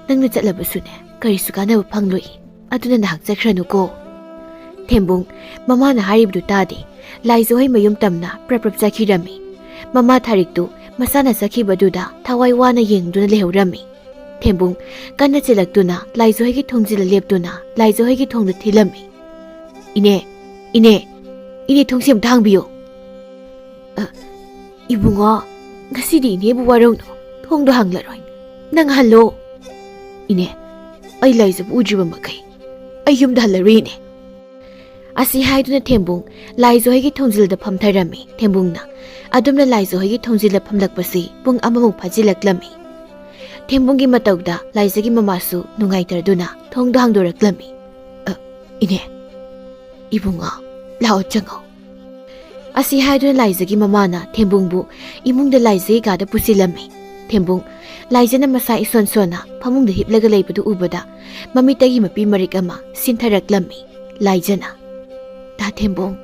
Speaker 1: ꯅꯪꯅ ꯆꯠꯂꯕꯁꯨꯅꯦ ꯀꯔꯤꯁꯨ ꯀꯥꯟꯅꯕ ꯐꯪꯂꯣꯏ. ꯑꯗꯨꯅ ꯅꯍꯥꯛ ꯆꯠꯈ꯭ꯔꯅꯨꯀꯣ." ꯊꯦꯝꯕꯨꯡ ꯃꯃꯥꯅ ꯍꯥꯏꯔꯤꯕꯗꯨ ꯇꯥꯗꯦ. ꯂꯥꯏꯖꯍꯣꯏ ꯃꯌꯨꯝ ꯇꯝꯅ ꯄ꯭ꯔꯞ ꯄ꯭ꯔꯞ ꯆꯠꯈꯤꯔꯝꯃꯤ꯫ ꯃꯃꯥ ꯊꯥꯔꯤꯛꯇꯨ ꯃꯁꯥꯅ ꯆꯠꯈꯤꯕꯗꯨꯗ ꯊꯋꯥꯏ ꯋꯥꯅ ꯌꯦꯡꯗꯨꯅ ꯂꯩꯍꯧꯔꯝꯃꯤ꯫ ꯊꯦꯝꯕꯨꯡ ꯀꯟꯅ ꯆꯦꯜꯂꯛꯇꯨꯅ ꯂꯥꯏꯖꯍꯣꯏꯒꯤ ꯊꯣꯡꯖꯤꯜꯂ ꯂꯦꯞꯇꯨꯅ ꯂꯥꯏꯖꯍꯣꯏꯒꯤ ꯊꯣꯡꯗ ꯊꯤꯜꯂꯝꯃꯤ꯫ "ꯏꯅꯦ, ꯏꯅꯦ, ꯏꯅꯦ ꯊꯣꯡꯁꯤ ꯑꯝꯇ ꯍꯥꯡꯕꯤꯌꯨ." "ꯏꯕꯨꯡꯉꯣ, ꯉꯁꯤꯗꯤ ꯏꯅꯦꯕꯨ ꯋꯥꯔꯧꯅꯨ. ꯊꯣꯡꯗꯣ ꯍꯥꯡꯂꯔꯣꯏ. ꯅꯪ ꯍꯜꯂꯣ." "ꯏꯅꯦ, ꯑꯩ ꯂꯥꯏꯖꯕꯨ ꯎꯗ꯭ꯔꯤꯕ ꯃꯈꯩ ꯑꯩ ꯌꯨꯝꯗ ꯍꯜꯂꯔꯣꯏ ꯏꯅꯦ." ꯑꯁꯤ ꯍꯥꯏꯗꯨꯅ ꯊꯦꯝꯕꯨꯡ ꯂꯥꯏꯖꯍꯣꯏꯒꯤ ꯊꯣꯡꯖꯤꯜꯗ ꯐꯝꯊꯔꯝꯃꯤ꯫ ꯊꯦꯝꯕꯨꯡꯅ ꯑꯗꯨꯝꯅ ꯂꯥꯏꯖꯍꯣꯏꯒꯤ ꯊꯣꯡꯖꯤꯜꯗ ꯐꯝꯂꯛꯄꯁꯤ ꯄꯨꯡ ꯑꯃꯃꯨꯛ ꯐꯥꯖꯤꯜꯂꯛꯂꯝꯃꯤ꯫ ꯊꯦꯝꯕꯨꯡꯒꯤ ꯃꯇꯧꯗ ꯂꯥꯏꯖꯒꯤ ꯃꯃꯥꯁꯨ ꯅꯨꯡꯉꯥꯏꯇ꯭ꯔꯗꯨꯅ ꯊꯣꯡꯗꯣ ꯍꯥꯡꯗꯣꯔꯛꯂꯝꯃꯤ꯫ "ꯏꯅꯦ, ꯏꯕꯨꯡꯉꯣ ꯂꯥꯛꯑꯣ ꯆꯪꯉꯣ." ꯑꯁꯤ ꯍꯥꯏꯗꯨꯅ ꯂꯥꯏꯖꯒꯤ ꯃꯃꯥꯅ ꯊꯦꯝꯕꯨꯡꯕꯨ ꯏꯃꯨꯡꯗ ꯂꯥꯏꯖꯒꯤ ꯀꯥꯗ ꯄꯨꯁꯤꯜꯂꯝꯃꯤ꯫ ꯊꯦꯝꯕꯨꯡ ꯂꯥꯏꯖꯅ ꯃꯁꯥ ꯏꯁꯣꯟ ꯁꯣꯟꯅ ꯐꯃꯨꯡꯗ ꯍꯤꯞꯂꯒ ꯂꯩꯕꯗꯨ ꯎꯕꯗ ꯃꯃꯤꯠꯇꯒꯤ ꯃꯄꯤ ꯃꯔꯤꯛ ꯑꯃ ꯁꯤꯟꯊꯔꯛꯂꯝꯃꯤ꯫ ꯂꯥꯏꯖꯅ "ꯇꯥ ꯊꯦꯝꯕꯨꯡ."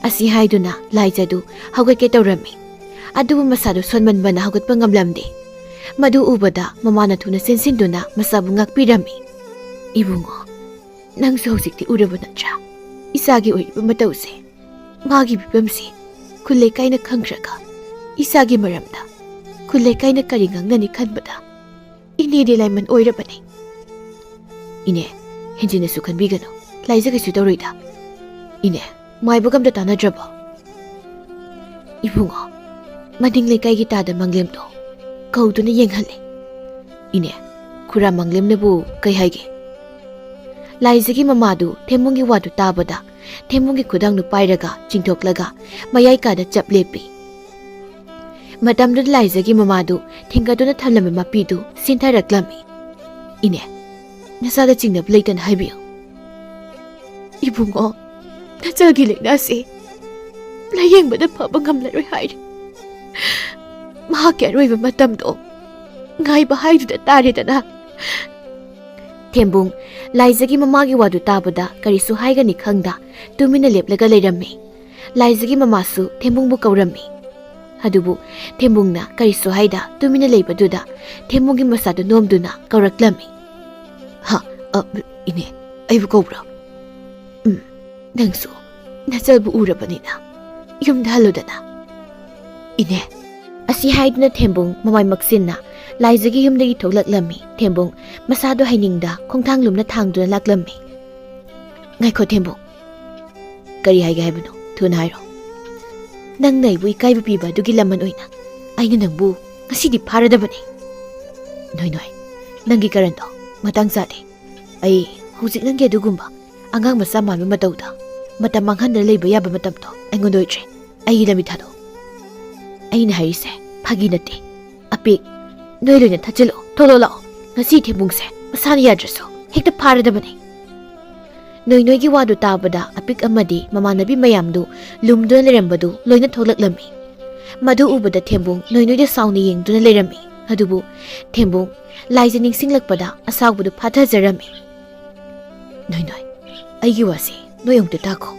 Speaker 1: ꯑꯁꯤ ꯍꯥꯏꯗꯨꯅ ꯂꯥꯏꯖꯗꯨ ꯍꯧꯒꯠꯀꯦ ꯇꯧꯔꯝꯃꯤ꯫ ꯑꯗꯨꯕꯨ ꯃꯁꯥꯗꯨ ꯁꯣꯟꯃꯟꯕꯅ ꯍꯧꯒꯠꯄ ꯉꯝꯂꯝꯗꯦ꯫ ꯃꯗꯨ ꯎꯕꯗ ꯃꯃꯥꯅ ꯊꯨꯅ ꯆꯦꯟꯁꯤꯟꯗꯨꯅ ꯃꯁꯥꯕꯨ ꯉꯥꯛꯄꯤꯔꯝꯃꯤ꯫ "ꯏꯕꯨꯡꯉꯣ, ꯅꯪꯁꯨ ꯍꯧꯖꯤꯛꯇꯤ ꯎꯔꯕ ꯅꯠꯇ꯭ꯔꯥ? ꯏꯆꯥꯒꯤ ꯑꯣꯏꯔꯤꯕ ꯃꯇꯧꯁꯦ. ꯃꯥꯒꯤ ꯐꯤꯕꯝꯁꯤ ꯈꯨꯜ ꯂꯩꯀꯥꯏꯅ ꯈꯪꯈ꯭ꯔꯒ ꯏꯆꯥꯒꯤ ꯃꯔꯝꯗ ꯈꯨꯜ ꯂꯩꯀꯥꯏꯅ ꯀꯔꯤ ꯉꯥꯡꯅꯅꯤ ꯈꯟꯕꯗ ꯏꯅꯦꯗꯤ ꯂꯥꯏꯃꯟ ꯑꯣꯏꯔꯕꯅꯤ." "ꯏꯅꯦ, ꯍꯦꯟꯖꯤꯟꯅꯁꯨ ꯈꯟꯕꯤꯒꯅꯨ. ꯂꯥꯏꯖ ꯀꯩꯁꯨ ꯇꯧꯔꯣꯏꯗ." Ine, maiba kamda tanadraba. Ibungo, mading lekay kita da manglem to. Kaudo na yenghali. Ine, kura manglem na bu kay haige. Laizagi mamadu Thembunggi wadu tabada Thembunggi khudang nu pairaga chingthoklaga mayai kada chap lepi. Madamdu laizagi mamadu thingaduna thamlame mapidu sintharaklami. Ine, nasada chingnab leitan haibiyo. Ibungo, nachagi lainasi layengbada phaba ngamlaroi haire. Mahakki aroiba matamdo ngaiba haiduda taredana. Thembung laizagi mamagi wadu tabada karisu haigani khangda tumina leplaga leirammi. Laizagi mamasu Thembungbu kaurammi. Adubu Thembungna karisu haida tumina leibaduda Thembunggi masadu nomduna kauraklammi. Ha, ine, aibu kaubra. Nangsu nachalbu urabanina yumda haludana. Ine, asi haiduna Thembung mamai maksinna laizagi yumdagi thoklaklammi. Thembung masado hainingda khongthang lumna thangduna laklammi. Ngaikho Thembung, kari haiga haibano thuna hairo. Nang naibu ikaiba piba dugi laman oina aina nangbu ngasidi pharadabani. Noi nangi karanto matang sade. Ai hujik nangi adugumba angang masa manmi matauda matam manghanna leiba yaba matamto aingondo itre ai lami thado. Aina harise phagi nate apik noi loina thachelo tholo lao ngasi Thembungse masani yadraso hekta pharadabani. Noigi wadu tabada apik amadi mamanabi mayamdu lumduna lerambadu loina tholaklammi. Madu ubada Thembung noida sauni yengduna lerami. Adubu Thembung laije ningsinglakpada asawbudu phathajarami. Noi aigi wasi noyongte tako.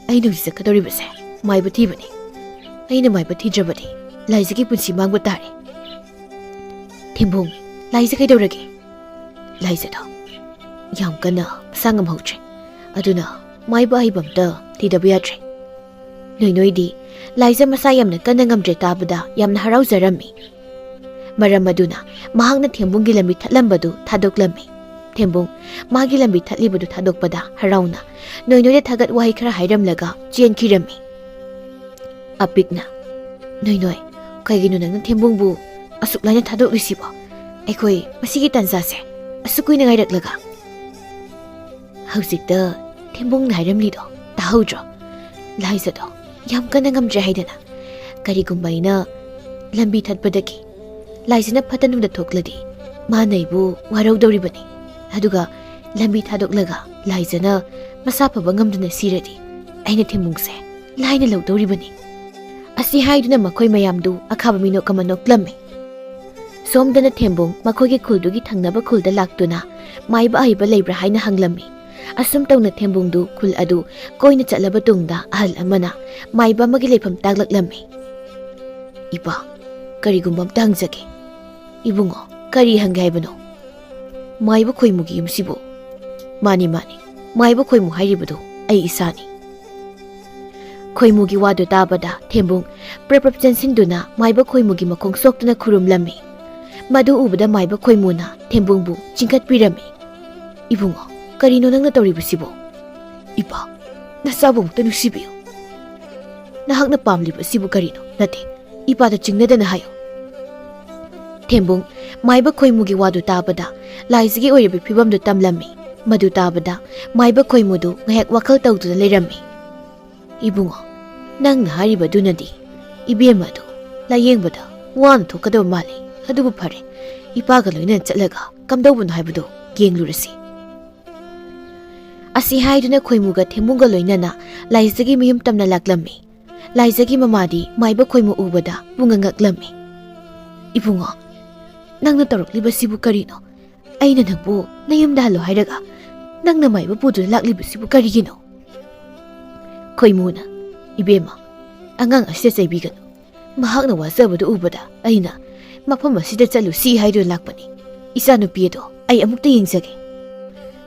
Speaker 1: Ai noi sakadoribase maiba thibani. Aina maiba thidrabadi laijegi punsi mangba tare. Thembung laije kaidorage. Laije da yam kana sangam hautre aduna maiba haibamta thidabu yatre. Noidi laija masa yamna kana ngamdre tabada yamna harauzarami. Maram aduna mahangna Thembunggi lambi thatlambadu thadoklammi. Thembung magi lambi thatlibadu thadokpada harauna noida thagat wahi khara hairamlaga chenkirami. Apikna noi kaiginu nangna Thembungbu asuklaina thadoklisiba aikoi masigi tanjase asukuina ngairaklaga. Hausikta Thembungna hairamlido tahaudro laizado yam kana ngamdre haidana karigumbaina lambi thatpadaki laizina phatanumda thokladi manaibu waraudoribani. Aduga lambi thadoklaga laizana masa phaba ngamduna siradi aina Thembungse laina lawdoribani. Asi haiduna makhoi mayamdu akhaba mino kamanoklammi. Somdana Thembung makhogi khuldugi thangnaba khulda laktuna maiba aiba leibra haina hanglammi. Asum tawna Thembungdu khul adu koina chatlaba tungda ahal amana maiba magi leifam taglaklammi. Iba karigumbam tangjake. Ibungo kari hangaibano. Maiba khoimugi yumsibo. Mani maiba khoimu hairibadu ai isani. Khoimugi wadu tabada Thembung prep chansinduna maiba khoimugi makong soktuna khurumlammi. Madu ubada maiba khoimuna Thembungbu chingkat pirami. Ibungo karino nangna tawribusibo. Iba nasabong tanusibiyo. Nahakna pamlibasibo karino nate ipada chingnadana hayo. Thembung maiba khoimugi wadu tabada laizigi oiribi phibamdu tamlammi. Madu tabada maiba khoimudu ngahek wakhal tawduna leirammi. Ibungo nangna haribadunadi ibemadu layengbada wan thokadaba mali. Adubu phare ipaga loina chatlaga kamdawbun haibadu yenglurasi. Asi haiduna khoimuga Thembungga loinana laizagi miyum tamna laklammi. Laizagi mamadi maiba khoimu ubada bungangaklammi. Ibungo nangna tawraklibasibu karino aina nangbu nayumda halo hairaga nangna maiba puduna laklibasibu karigino. Khoimuna ibema angang asida chaibiganu mahakna wazabadu ubada aina mafam asida chalu si haidu lakpani. Isa nupido ai amukta yengzage.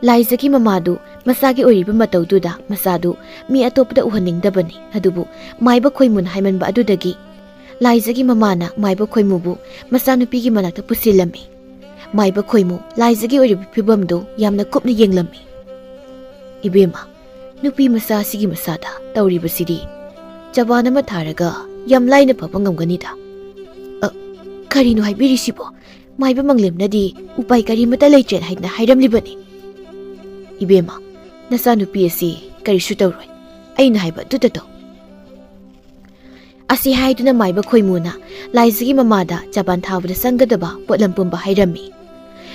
Speaker 1: Laizagi mamadu masagi oriba mataududa masadu mi atopada uhaningdabani. Adubu maiba khoimun haimanba adudagi laizagi mamana maiba khoimubu masanupigi manakta pusilami. Maiba khoimu laizagi oriba phibamdu yamna kupna yenglammi. Ibema nupi masa sigi masada tauribasidi jabana ma tharaga yam laina phaba ngamganida karino haibirisibo maiba manglemnadi upai kari mata leitren haina hairamlibani ibema nasa nupi asi karisu tawroi aina haiba dudato asi haiduna maiba khoimuna laizigi mamada jaban thabada sangadaba potlampumba hairami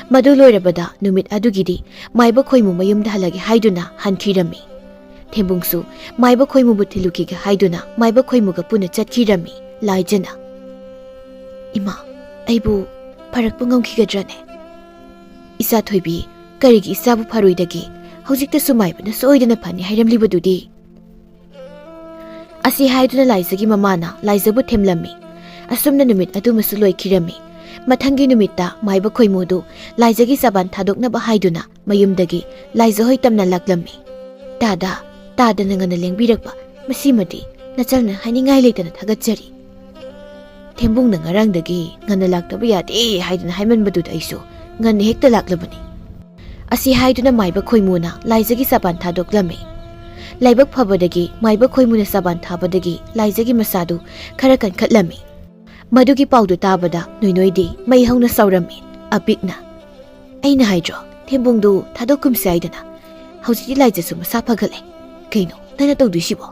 Speaker 1: madu loirabada numit adugidi maiba khoimu mayumda halagi haiduna hankhirami thembungsu maiba khoimu buthilukiga haiduna maiba khoimuga puna chatkhirami laijana ima aibu farakpa ngamkhigadrane isa thoibi karigi isabu pharoidagi hojikta sumaibana soidana phani hairamlibadudi asi haiduna laizagi mamana laizabu themlami asumna numit adu masu loikhirami mathangi numitta maiba khoimudu laizagi saban thadokna ba haiduna mayumdagi laizahoi tamna laklami tada nangana lengbirakpa masimadi nachalna hainingai leitana thagachari thembung na ngarangdagi ngana laktaba yade haiduna haimanbadud aisu ngana hekta laklabani asi haiduna maiba khoimuna laizagi saban thadoklami laibak phabadagi maiba khoimuna saban thabadagi laizagi masadu khara kankhatlami madugi paudu tabada noinoidi mai hauna saurami apikna aina haidro thembungdu thadokum saidana hauji laijasu masa phagale kaino nana tawdisibo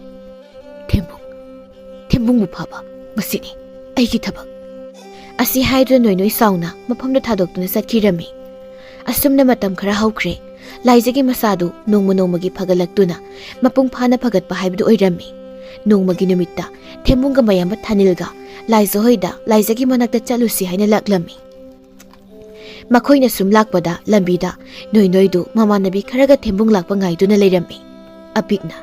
Speaker 1: thembung bu phaba masini aigi thabak asi haidra noinoi sauna mafamda thadoktuna satkirami asumna matam khara haukhre laizagi masadu nongmagi phagalaktuna mapung phana phagatpa haibdu oirami nongmagi numitta thembunga mayamba thanilga laizahoida laizagi manakta chalusi haina laklami makhoina sum lakpada lambida noinoidu mamanabi kharaga thembung lakpa ngaiduna leirami apikna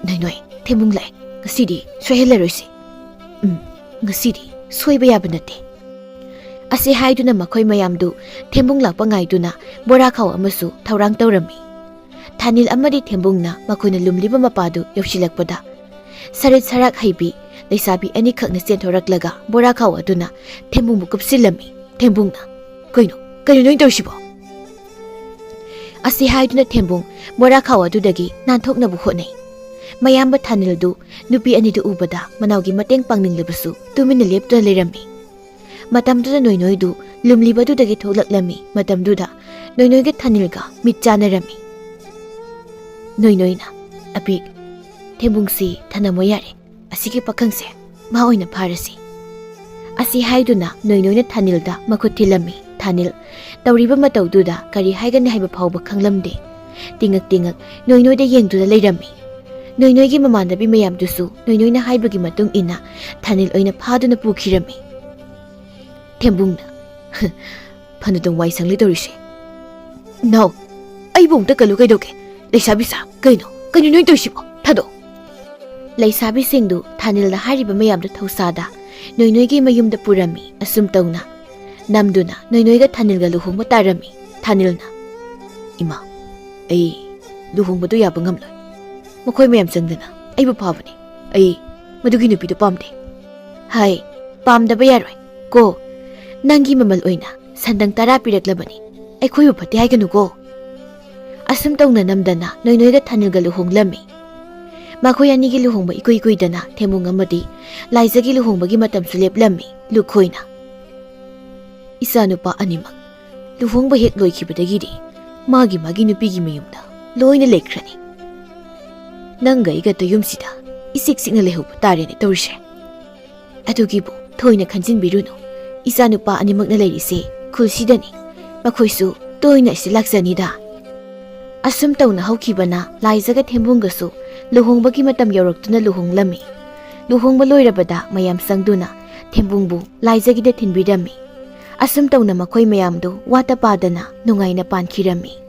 Speaker 1: noinoi thembung lai ngasidi sohelaroisi ngasidi soiba yaba nate asi haiduna makhoi mayamdu thembung lakpa ngaiduna bora khaw amasu thaurang tawrami thanil amadi thembungna makhoina lumliba mapadu yausilakpada sarit sarak haibi leisabi ani khakna chenthораklaga bora khaw aduna thembungbu kupsilami thembungna koino noi tawsibo asi haiduna thembung bora khaw adudagi nanthoknabu hotnai mayamba thanildu nupi anidu ubada manawgi mateng pangninglebasu tumina lepta lerami matamduda noinoidu lumlibadudagi tholaklami matamduda noinoiga thanilga mitchanarami noinoina apik thembungsi thanamo yare asigi pakhangse ma oina pharasi asi haiduna noinoina thanilda makhuthilami thanil tawriba matawduda kari haigani haiba phawba khanglamde tingak noinoida yengduda leirami noinoigi mamandabi mayamdusu noinoina haibagi matung ina thanil oina phaduna pukhirami thembungna phanadong wai sangli dorise now aibung ta kalu kaidoke leisabi sa kaino noi toisibo thado leisabi singdu thanil da hariba mayamda thousada noinoigi mayumda purami asum tawna namduna noinoiga thanilga luhungba tarami thanilna ima ai luhungbadu yaba ngamloi makhoi mayam changdana aibu phabani ai madugi nupidu pamde hai pamdaba yaroi ko nangi mamal oina sandang tara piraklabani aikhoi bu phate haiganu ko asum tawna namdana noinoiga thanilga luhunglami makhoi anigi luhungba ikoi dana themung amadi laizagi luhungbagi matam suleplami lukhoina isanupa animak luhungba hek loikhibadagidi magi nupigi mayumda loina lekrani nanga iga to yumsida isik sikna lehu tarene tawrise adugibu thoina khanjin biruno isanupa animakna leirise khulsidani makhoisu toina silaksani da asum tawna haukibana laizaga thembungasu luhungbagi matam yoroktuna luhunglami luhungba loirabada mayam sangduna thembungbu laizagida thinbirami asum tawna makhoi mayamdu wata padana nungaina pankhirami